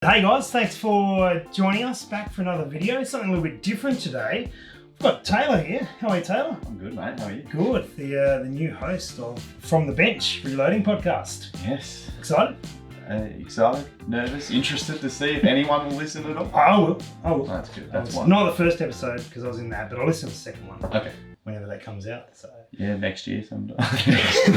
Hey guys, thanks for joining us back for another video. Something a little bit different today. We've got Taylor here. How are you, Taylor? I'm good, mate. How are you? Good. The new host of From the Bench Reloading podcast. Yes. Excited? Excited, nervous, interested to see if anyone will listen at all. I will. Oh, that's good. That's one. Not the first episode because I was in that, but I'll listen to the second one. Okay. Whenever that comes out. So. Yeah, next year sometime.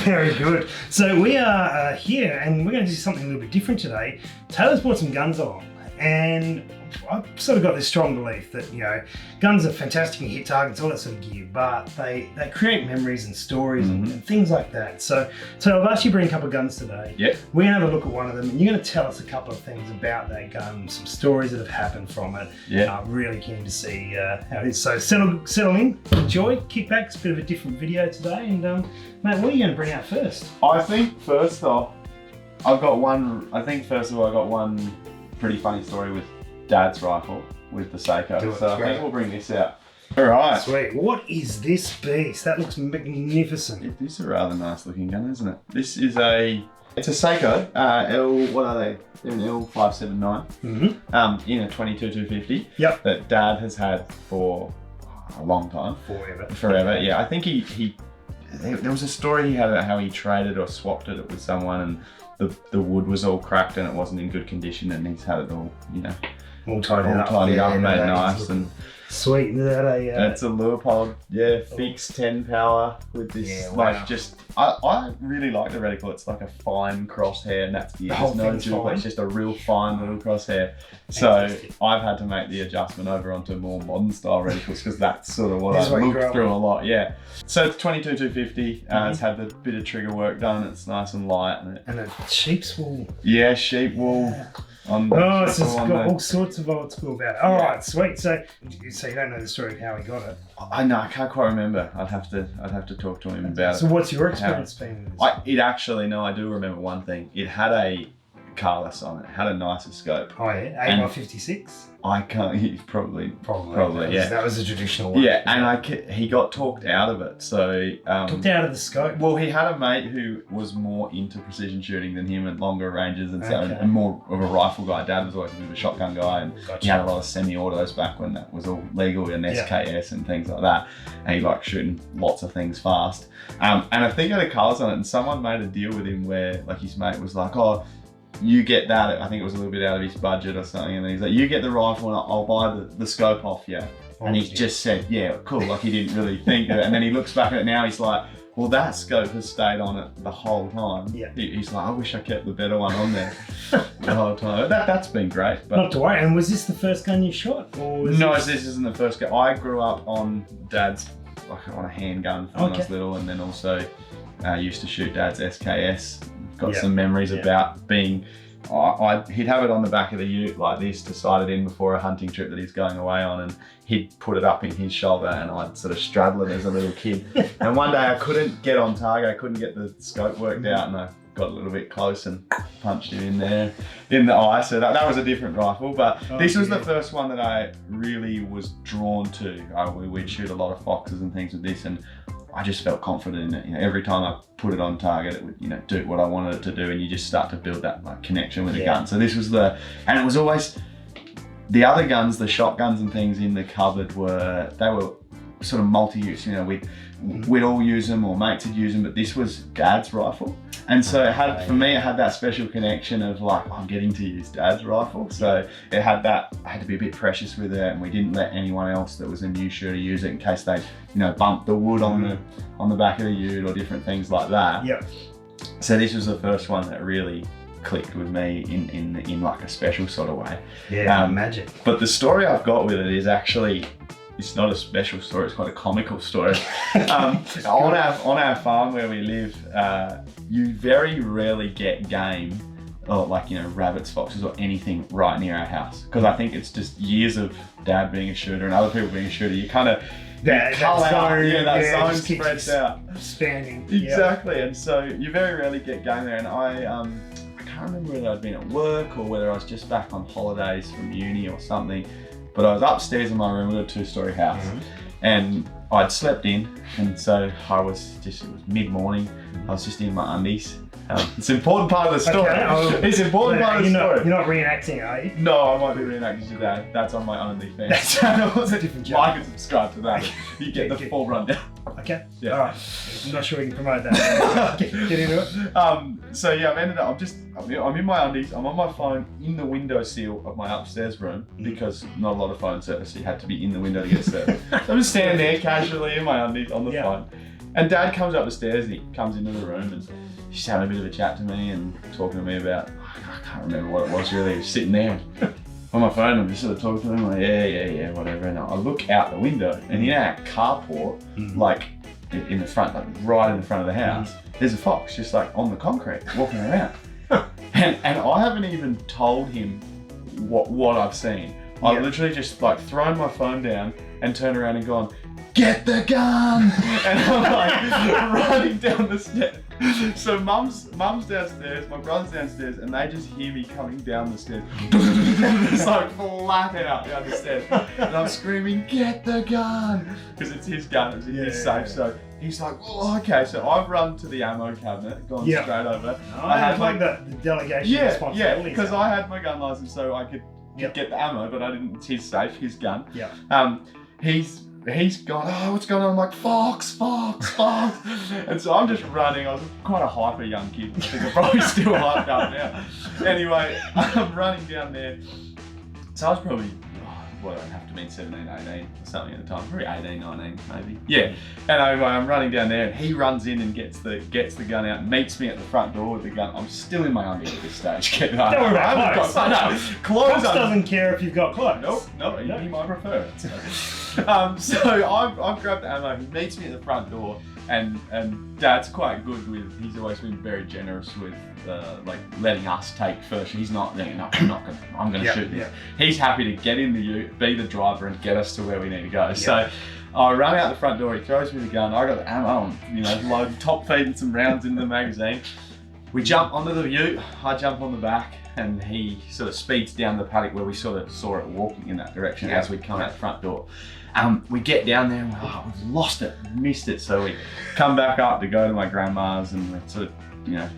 Very good. So we are here and we're going to do something a little bit different today. Taylor's brought some guns along and I've sort of got this strong belief that, you know, guns are fantastic and hit targets, all that sort of gear, but they create memories and stories and things like that. So I've asked you to bring a couple of guns today. Yep. We're going to have a look at one of them and you're going to tell us a couple of things about that gun, some stories that have happened from it. Yeah. I'm really keen to see how it is. So settle in, enjoy, kick back. It's a bit of a different video today. And mate, what are you going to bring out first? I think first off, I got one pretty funny story with Dad's rifle with the Seiko. So I think we'll bring this out. All right. Sweet. What is this beast? That looks magnificent. It is a rather nice looking gun, isn't it? It's a Seiko, what are they? They're an L579 in a 22-250. Yep. That Dad has had for a long time. Forever, yeah. I think there was a story he had about how he traded or swapped it with someone and the wood was all cracked and it wasn't in good condition and he's had it all, you know, all tidied up and made nice. And sweet. it's a Leopold, fixed 10 power with this, I really like the reticle. It's like a fine crosshair and that's there's no jewel, it's just a real fine little crosshair. So I've had to make the adjustment over onto more modern style reticles because that's sort of what I've looked through a lot, yeah. So it's 22-250, it's had the bit of trigger work done, it's nice and light. And a sheep's wool. Yeah, sheep wool. It's got all sorts of old school about it. All right, sweet. So you don't know the story of how he got it? I know, I can't quite remember. I'd have to talk to him about it. So what's your experience been with this? I do remember one thing. It had a Carless on it. It had a nicer scope. Oh yeah, 8x56. I can't. Probably. Yeah. That was a traditional one. Yeah, and he got talked out of it. So talked out of the scope. Well, he had a mate who was more into precision shooting than him at longer ranges and so, and more of a rifle guy. Dad was always a bit of a shotgun guy, and he had a lot of semi-autos back when that was all legal and SKS and things like that. And he liked shooting lots of things fast. And I think it had a Carless on it, and someone made a deal with him where, like, his mate was like, "Oh, you get that," I think it was a little bit out of his budget or something, and then he's like, "You get the rifle and I'll buy the scope off you." And he just said, "Yeah, cool," like he didn't really think of it. And then he looks back at it now, he's like, "Well, that scope has stayed on it the whole time." Yeah. He's like, "I wish I kept the better one on there the whole time." That's been great. But not to worry. And was this the first gun you shot? No, this isn't the first gun. I grew up on Dad's, on a handgun when I was little, and then also used to shoot Dad's SKS. Got some memories about being, he'd have it on the back of the ute like this to sight it in before a hunting trip that he's going away on, and he'd put it up in his shoulder and I'd sort of straddle it as a little kid. And one day I couldn't get on target, I couldn't get the scope worked out, and I got a little bit close and punched him in there, in the eye. So that was a different rifle, but this was the first one that I really was drawn to. We'd shoot a lot of foxes and things with this, and I just felt confident in it. You know, every time I put it on target, it would, you know, do what I wanted it to do, and you just start to build that connection with the gun. So this was and it was always, the other guns, the shotguns and things in the cupboard they were sort of multi-use. You know, we'd all use them, or mates would use them, but this was Dad's rifle. And so for me, it had that special connection of like, I'm getting to use Dad's rifle. So it had that, I had to be a bit precious with it, and we didn't let anyone else that was a new shooter use it in case they, you know, bumped the wood on the back of the ute or different things like that. Yeah. So this was the first one that really clicked with me in like a special sort of way. Yeah, magic. But the story I've got with it is actually, it's not a special story, it's quite a comical story. On our farm where we live, you very rarely get game, or like, you know, rabbits, foxes or anything right near our house. Because I think it's just years of Dad being a shooter and other people being a shooter, you kind of, that zone spreads out. Expanding. Exactly, and so you very rarely get game there. And I can't remember whether I'd been at work or whether I was just back on holidays from uni or something, but I was upstairs in my room with a two-story house, and I'd slept in, and so it was mid-morning, I was just in my undies. It's an important part of the story. Okay, it's an important part of the story. You're not reenacting, are you? No, I might be reenacting today. That's on my OnlyFans. That's a different job. Like and subscribe to that. You get the full rundown. Okay. Yeah. All right. I'm not sure we can promote that. Get into it. So yeah, I've ended up. I'm in my undies. I'm on my phone in the windowsill of my upstairs room because not a lot of phone service. So you had to be in the window to get service. So I'm just standing there casually in my undies on the phone, and Dad comes up the stairs and he comes into the room and he's having a bit of a chat to me and talking to me about, I can't remember what it was really. He was sitting there on my phone and I'm just sort of talking to him like, yeah, whatever. And I look out the window and in our carport, like in the front, like right in the front of the house, there's a fox just like on the concrete walking around. And I haven't even told him what I've seen. I've literally just like thrown my phone down and turned around and gone, get the gun! And I'm like running down the stairs. So mum's downstairs, my brother's downstairs, and they just hear me coming down the stairs. It's like flat out down the stairs. And I'm screaming, get the gun! Because it's his gun, it's in his safe. So he's like, oh, okay. So I've run to the ammo cabinet, gone straight over. I had like the delegation responsibility. Yeah, because I had my gun license so I could get the ammo, but I didn't, it's his safe, his gun. He's gone, oh, what's going on? I'm like, fox. And so I'm just running. I was quite a hyper young kid. I think I'm probably still hyped up now. Anyway, I'm running down there. So I was probably, I'd have to be 17, 18 or something at the time. Probably 18, 19 maybe. Yeah. And anyway, I'm running down there and he runs in and gets the gun out and meets me at the front door with the gun. I'm still in my undies at this stage. Don't worry about clothes. Clothes Fox doesn't care if you've got clothes. Nope, he might prefer it. So I've grabbed the ammo. He meets me at the front door, and Dad's quite good with. He's always been very generous with like letting us take first. He's not. I'm going to shoot this. He's happy to get in the ute, be the driver, and get us to where we need to go. So I run out the front door. He throws me the gun. I got the ammo. And, load top feeding some rounds in the magazine. We jump onto the ute. I jump on the back. And he sort of speeds down the paddock where we sort of saw it walking in that direction as we come out the front door. We get down there and we've lost it, missed it. So we come back up to go to my grandma's and we're sort of,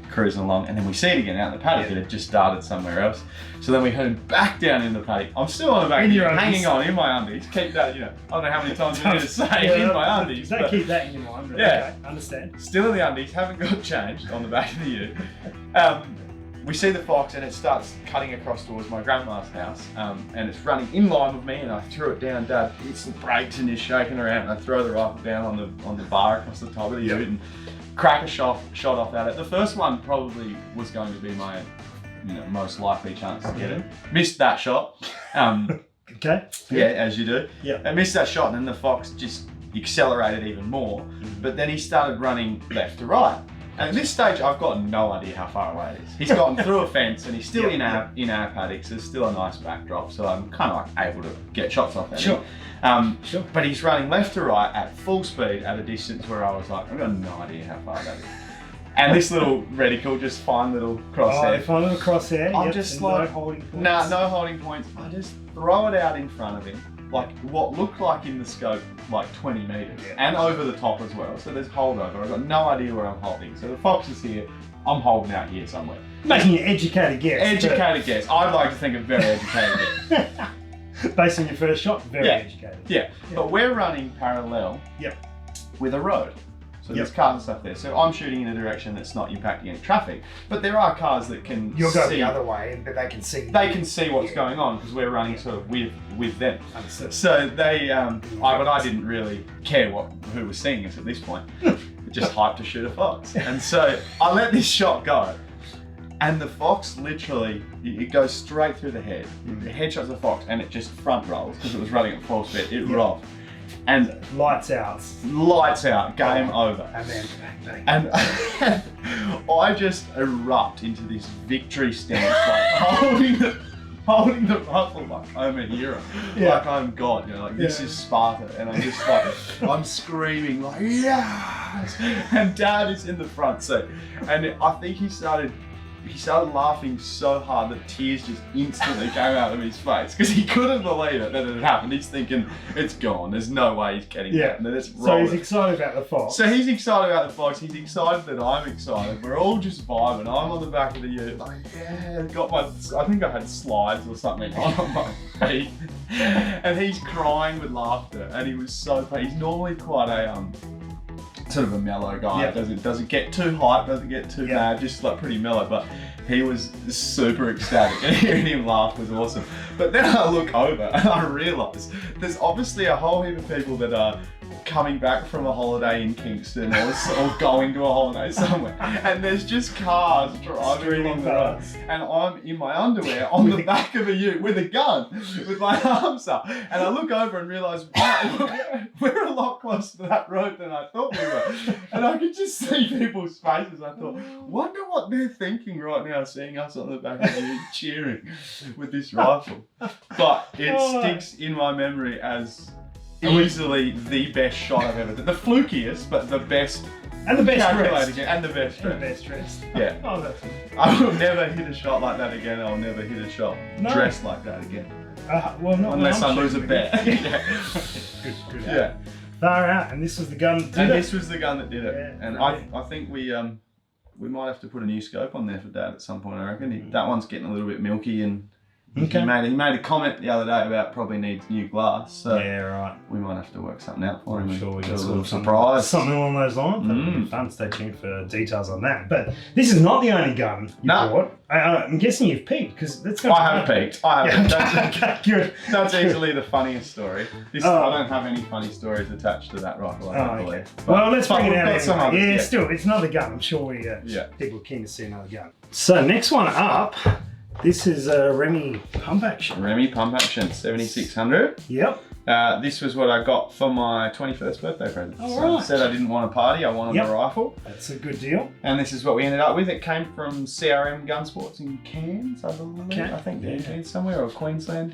cruising along. And then we see it again out in the paddock. It had just started somewhere else. So then we head back down in the paddock. I'm still on the back, hanging on in my undies. Keep that, I don't know how many times we need to say in my undies. Don't keep that in your mind, but okay, understand. Still in the undies, haven't got changed on the back of the ute. We see the fox and it starts cutting across towards my grandma's house, and it's running in line with me, and I threw it down. Dad hits the brakes and is shaking around, and I throw the rifle down on the bar across the top of the ute and crack a shot off at it. The first one probably was going to be my most likely chance to get it. Missed that shot. Okay. Yeah, as you do. Yeah. I missed that shot, and then the fox just accelerated even more. But then he started running left to right. And at this stage, I've got no idea how far away it is. He's gotten through a fence and he's still in our paddock, so there's still a nice backdrop, so I'm kind of like able to get shots off at him. But he's running left to right at full speed at a distance where I was like, I've got no idea how far that is. And this little reticle, just fine little crosshair. Fine little crosshair. I'm just like, no holding points. Nah, no holding points. I just throw it out in front of him, like what looked like in the scope, like 20 meters, and over the top as well. So there's holdover. I've got no idea where I'm holding. So the fox is here. I'm holding out here somewhere. Making an educated guess. Educated guess. I'd like to think a very educated guess. Based on your first shot, very educated. Yeah. But we're running parallel with a road. So there's cars and stuff there. So I'm shooting in a direction that's not impacting any traffic. But there are cars that can You're going the other way, but they can see. They can see what's going on because we're running sort of with them. Understood. So they, but I didn't really care who was seeing us at this point. Just hyped to shoot a fox. And so I let this shot go. And the fox literally, it goes straight through the head. The headshots the fox and it just front rolls because it was running at full speed. It rolled. And lights out, game over. And then bang. And I just erupt into this victory stance, like holding the rifle like I'm a hero, like I'm God, this is Sparta, and I'm just like, I'm screaming like, yes! And Dad is in the front seat, and I think he started he started laughing so hard that tears just instantly came out of his face because he couldn't believe it that it had happened. He's thinking, it's gone. There's no way he's getting that. And then it's so he's excited about the fox. So he's excited about the fox. He's excited that I'm excited. We're all just vibing. I'm on the back of the ute, like, yeah, got my, I think I had slides or something on my feet. And he's crying with laughter. And he was so funny. He's normally quite a, sort of a mellow guy. Doesn't get too hype, doesn't get too mad, just like pretty mellow. But he was super ecstatic, and hearing him laugh was awesome. But then I look over and I realise there's obviously a whole heap of people that are coming back from a holiday in Kingston or going to a holiday somewhere, and there's just cars driving along the road, and I'm in my underwear on the back of a ute with a gun, with my arms up, and I look over and realise, wow, we're a lot closer to that road than I thought we were, and I could just see people's faces. I thought, wonder what they're thinking right now, seeing us on the back of the ute cheering with this rifle. But it sticks in my memory as easily the best shot I've ever done. The flukiest, but the best. And the best dressed. And the best dressed. And the best dressed. Yeah. Oh, that's I will never hit a shot like that again. I'll never hit a shot dressed like that again. Well, not unless I lose a bet. Good. Yeah. Far out. And this was the gun that did it. This was the gun that did it. Yeah. And I think we might have to put a new scope on there for Dad at some point, I reckon. That one's getting a little bit milky, and he made a comment the other day about probably needs new glass. So yeah, right. we might have to work something out for him. I'm sure we got a sort little of surprise. Something along those lines. That'd be fun. Stay tuned for details on that. But this is not the only gun you bought. I'm guessing you've peeked, because that's going to I have peeked. Okay, good. That's easily the funniest story. I don't have any funny stories attached to that rifle, I don't believe. Well, let's bring it out anyway. Still, it's another gun. I'm sure people are keen to see another gun. So next one up, this is a Remy pump action. Remy pump action, 7600. Yep. This was what I got for my 21st birthday present. Right. I said I didn't want a party, I wanted a rifle. That's a good deal. And this is what we ended up with. It came from CRM Gun Sports in Cairns, I believe. I think they're in Cairns somewhere, or Queensland.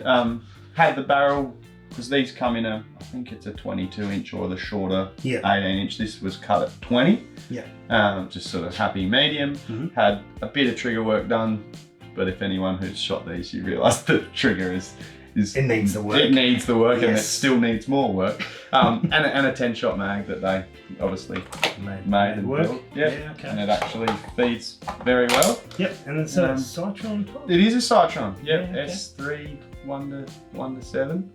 Had the barrel, because these come in I think it's a 22-inch or the shorter 18-inch. This was cut at 20. Yeah. Just sort of happy medium. Had a bit of trigger work done, but if anyone who's shot these, you realise the trigger is it needs the work. It needs the work, and it still needs more work. And a 10-shot mag that they obviously made and built. Yeah, okay. And it actually feeds very well. Yep, and it's a Citron 12. It is a Citron. Yep, Yeah, okay. S3 1 to 7.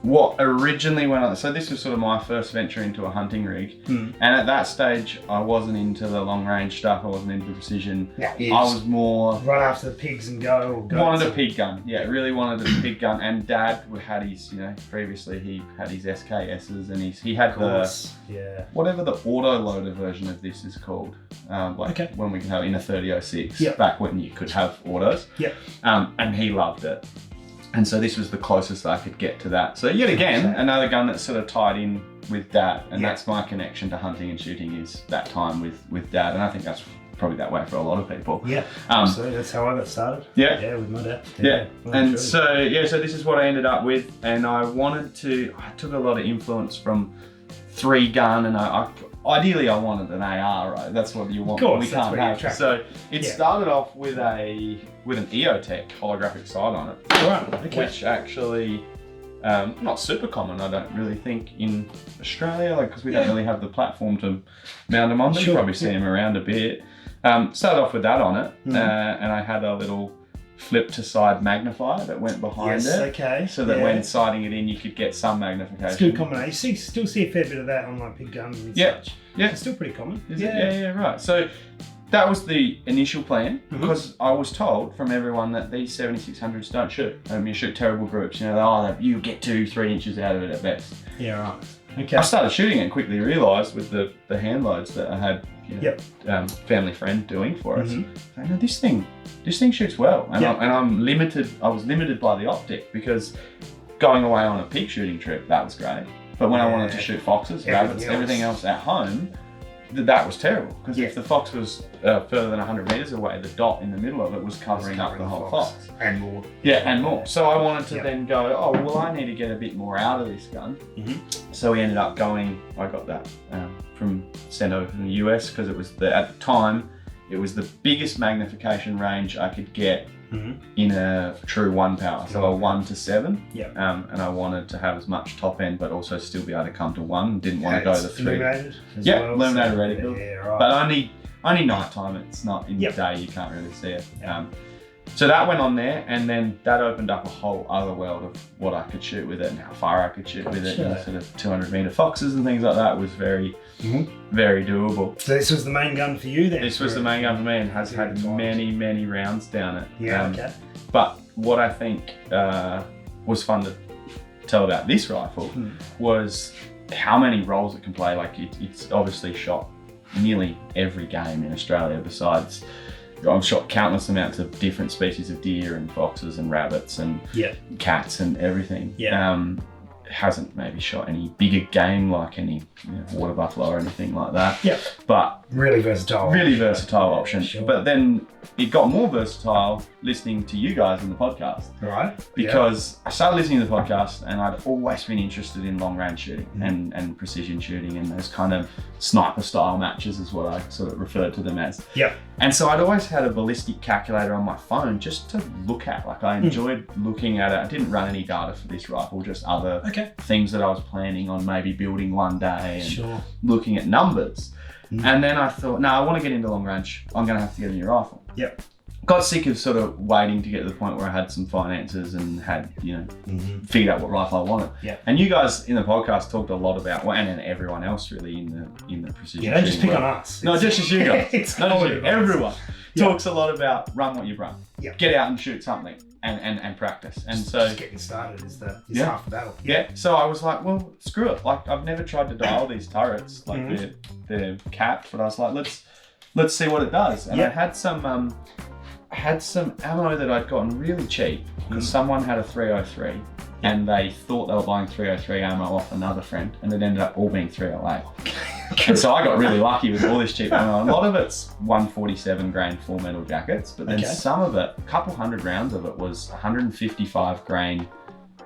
What originally went on, so this was sort of my first venture into a hunting rig, and at that stage I wasn't into the long range stuff, I wasn't into precision. I was more run after the pigs and go. Wanted a pig gun, really wanted a pig gun. And Dad had his, previously he had his SKSs, and he had whatever the auto loader version of this is called, when we can have in a 3006, back when you could have autos. And he loved it. And so this was the closest I could get to that. So yet again, another gun that's sort of tied in with Dad, and that's my connection to hunting and shooting, is that time with Dad, and I think that's probably that way for a lot of people. Yeah, absolutely. That's how I got started. Yeah, with my dad. And so this is what I ended up with, and I took a lot of influence from 3 gun, and ideally I wanted an AR, right? That's what you want. Of course, we can't have. So it started off with an EOTech holographic sight on it, which actually not super common, I don't really think, in Australia, because we don't really have the platform to mount them on. You probably see them around a bit. Started off with that on it, and I had a little flip to side magnifier that went behind it. So that when sighting it in, you could get some magnification. It's a good combination. You still see a fair bit of that on like big guns and such. Yeah. It's still pretty common. Is it? Yeah, right. So that was the initial plan, because I was told from everyone that these 7600s don't shoot. You shoot terrible groups. You get 2-3 inches out of it at best. Yeah, right. Okay. I started shooting it and quickly realised with the hand loads that I had family friend doing for us. No, this thing shoots well, and I'm limited. I was limited by the optic, because going away on a pig shooting trip, that was great. But when I wanted to shoot foxes, rabbits, everything else at home, that was terrible. Because if the fox was further than 100 metres away, the dot in the middle of it was covering up the whole fox. And more. Yeah, and more. So I wanted to then go, I need to get a bit more out of this gun. So we ended up I got that sent over from the US, because it was at the time, it was the biggest magnification range I could get in a true 1 power, so a 1 to 7. Yeah. And I wanted to have as much top end, but also still be able to come to 1. Didn't want to go the 3. Illuminated as Yeah, well, illuminated so, reticle. Yeah, right. But only nighttime. It's not in the day. You can't really see it. So that went on there, and then that opened up a whole other world of what I could shoot with it and how far I could shoot with it. And sort of 200-meter foxes and things like that was very, very doable. So this was the main gun for you then? This was the main gun for me, and has had many rounds down it. Yeah, okay. But what I think was fun to tell about this rifle was how many roles it can play. Like it's obviously shot nearly every game in Australia besides. I've shot countless amounts of different species of deer and foxes and rabbits and cats and everything. Hasn't maybe shot any bigger game like any water buffalo or anything like that. But really versatile. Really versatile option. Sure. But then it got more versatile listening to you guys in the podcast. Right. Because I started listening to the podcast and I'd always been interested in long range shooting and precision shooting and those kind of sniper style matches is what I sort of referred to them as. And so I'd always had a ballistic calculator on my phone just to look at. Like I enjoyed looking at it. I didn't run any data for this rifle, just other things that I was planning on maybe building one day and looking at numbers. And then I thought, no, I want to get into long range. I'm going to have to get a new rifle. Got sick of sort of waiting to get to the point where I had some finances and had, figured out what rifle I wanted. And you guys in the podcast talked a lot about, well, and then everyone else really in the precision. Don't just pick on us. No, just as you guys. It's not just you. Everyone talks a lot about run what you run. Get out and shoot something and practice. And so just getting started is half the battle. So I was like, well, screw it. Like I've never tried to dial these turrets. Like they're capped, but I was like, let's see what it does. And I had some ammo that I'd gotten really cheap because someone had a 303 and they thought they were buying 303 ammo off another friend and it ended up all being 308. And so I got really lucky with all this cheap ammo. A lot of it's 147 grain full metal jackets, but then some of it, a couple hundred rounds of it was 155 grain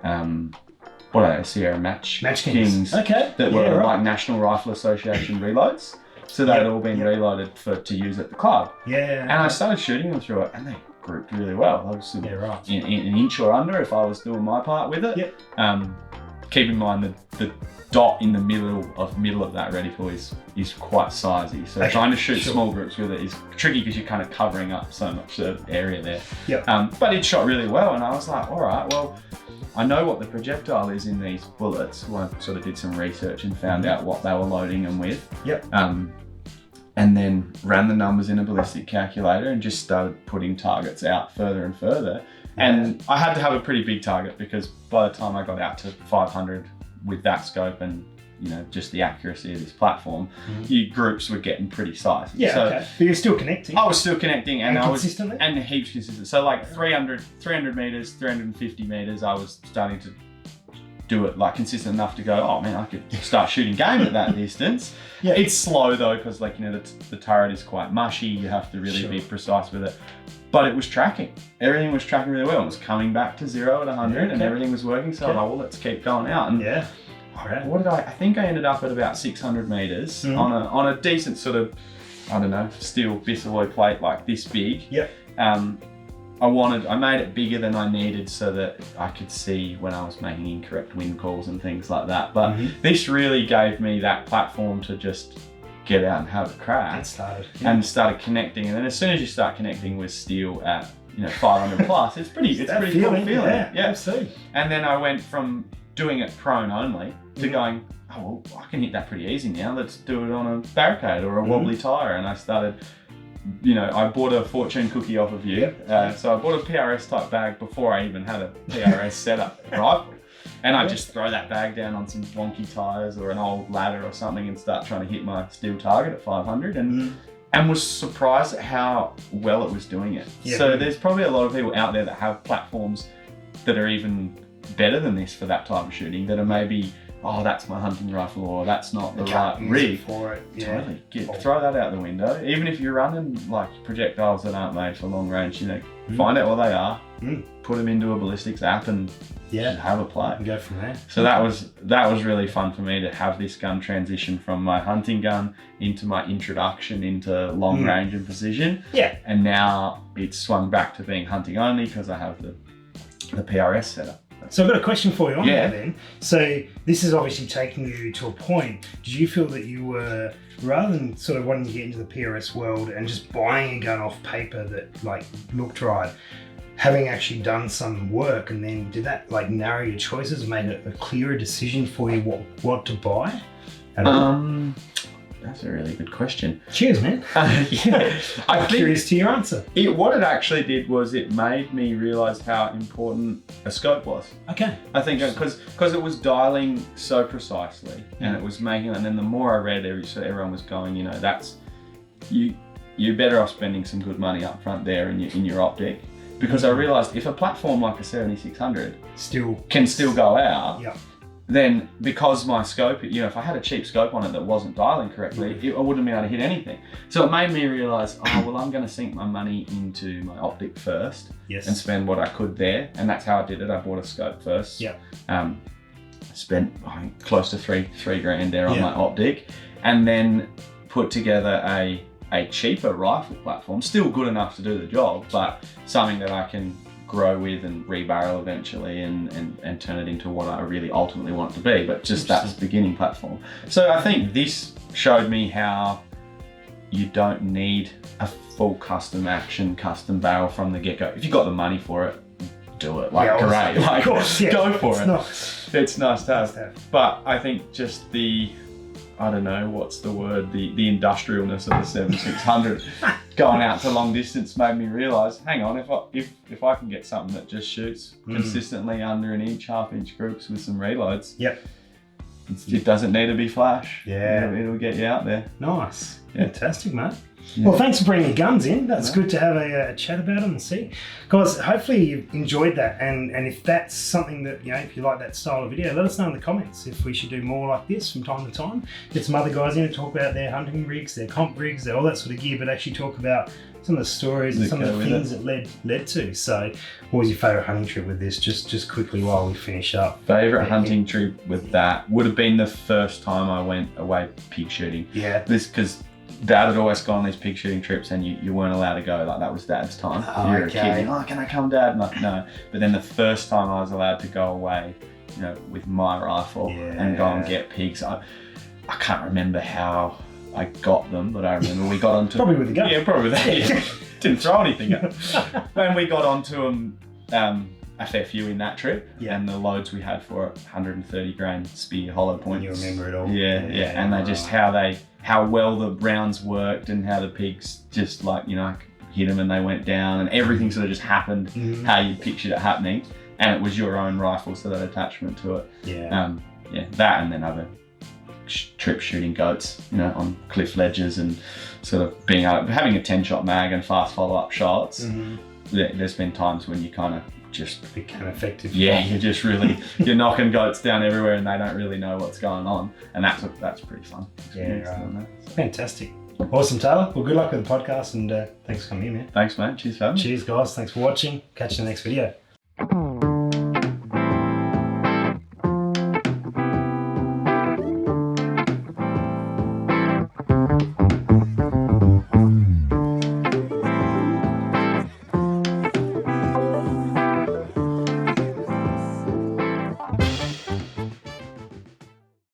what are they, Sierra Match Kings that were like National Rifle Association reloads. So they'd all been reloaded to use at the club. And I started shooting them through it and they grouped really well. I was in an inch or under if I was doing my part with it. Keep in mind the dot in the middle of that reticle is quite sizey. So trying to shoot small groups with it is tricky because you're kind of covering up so much area there. But it shot really well and I was like, all right, well, I know what the projectile is in these bullets. Well, I sort of did some research and found out what they were loading them with. And then ran the numbers in a ballistic calculator and just started putting targets out further and further. And I had to have a pretty big target because by the time I got out to 500 with that scope and just the accuracy of this platform, your groups were getting pretty sized. But you're still connecting. I was still connecting and I was consistently? And heaps consistent. So like 300 meters, 350 meters, I was starting to do it like consistent enough to go, oh man, I could start shooting game at that distance. It's slow though, because like, the turret is quite mushy. You have to really be precise with it. But it was tracking. Everything was tracking really well. It was coming back to 0 at 100 and everything was working. So I was like, well, let's keep going out. And what did I think I ended up at about 600 meters on a decent sort of, I don't know, steel Bisalloy plate like this big. I made it bigger than I needed so that I could see when I was making incorrect wind calls and things like that. But this really gave me that platform to just get out and have a crack. And started connecting. And then as soon as you start connecting with steel at 500 plus, it's pretty cool feeling. Absolutely. And then I went from doing it prone only to going, oh, well, I can hit that pretty easy now. Let's do it on a barricade or a wobbly tire. And I started, I bought a fortune cookie off of you. So I bought a PRS type bag before I even had a PRS setup rifle. And I just throw that bag down on some wonky tires or an old ladder or something and start trying to hit my steel target at 500 and was surprised at how well it was doing it. So there's probably a lot of people out there that have platforms that are even better than this for that type of shooting that are maybe, oh, that's my hunting rifle or that's not the right rig for it. Totally. Throw that out the window. Even if you're running like projectiles that aren't made for long range, find out what they are, put them into a ballistics app and have a play. And go from there. So that was really fun for me to have this gun transition from my hunting gun into my introduction into long range and precision. Yeah. And now it's swung back to being hunting only because I have the PRS setup. So I've got a question for you on that then. So this is obviously taking you to a point. Did you feel that you were, rather than sort of wanting to get into the PRS world and just buying a gun off paper that like looked right, having actually done some work, and then did that like narrow your choices, made it a clearer decision for you what to buy? That's a really good question. Cheers, man. I'm curious to your answer. What it actually did was it made me realise how important a scope was. Okay. I think because it was dialing so precisely, and it was making, and then the more I read, everyone was going, that's you're better off spending some good money up front there in your optic, because I realised if a platform like a 7600 can still go out. Then because my scope, if I had a cheap scope on it that wasn't dialing correctly, I wouldn't be able to hit anything. So it made me realise, I'm going to sink my money into my optic first and spend what I could there. And that's how I did it. I bought a scope first. Spent close to three grand there on my optic, and then put together a cheaper rifle platform, still good enough to do the job, but something that I can grow with and rebarrel eventually and turn it into what I really ultimately want it to be, but just that's beginning platform. So I think this showed me how you don't need a full custom action, custom barrel from the get-go. If you've got the money for it, do it. Great. Of course, go for it. It's nice to have. But I think just I don't know, what's the word, the industrialness of the 7600 going out to long distance made me realise, hang on, if I can get something that just shoots consistently under an inch, half-inch groups with some reloads, it doesn't need to be flash. It'll get you out there. Nice. Fantastic, mate. Well, thanks for bringing your guns in. That's good to have a chat about them and see. Guys, hopefully you enjoyed that. And if that's something that, if you like that style of video, let us know in the comments if we should do more like this from time to time. Get some other guys in to talk about their hunting rigs, their comp rigs, all that sort of gear, but actually talk about some of the stories and some of the things that led to. So what was your favourite hunting trip with this? Just quickly while we finish up. Favourite hunting trip with that would have been the first time I went away pig shooting. Because Dad had always gone on these pig shooting trips and you weren't allowed to go, like that was Dad's time. You were a kid, can I come, Dad? I'm like, no. But then the first time I was allowed to go away, with my rifle and go and get pigs, I can't remember how I got them, but I remember we got onto probably with the gun. Yeah, probably with that. Didn't throw anything up. When we got onto them, a fair few in that trip, and the loads we had for it, 130 grain spear hollow points. You remember it all. And they just how well the rounds worked and how the pigs just hit them and they went down and everything sort of just happened how you pictured it happening, and it was your own rifle, so that attachment to it. That, and then other trip shooting goats, on cliff ledges and sort of having a 10-shot mag and fast follow-up shots. There's been times when you kind of just become effective. You're just really you're knocking goats down everywhere and they don't really know what's going on, and that's pretty fun. Fantastic. Awesome, Taylor. Well, good luck with the podcast, and thanks for coming in, man. Thanks, mate. Cheers for having me. Cheers, guys. Thanks for watching. Catch you in the next video.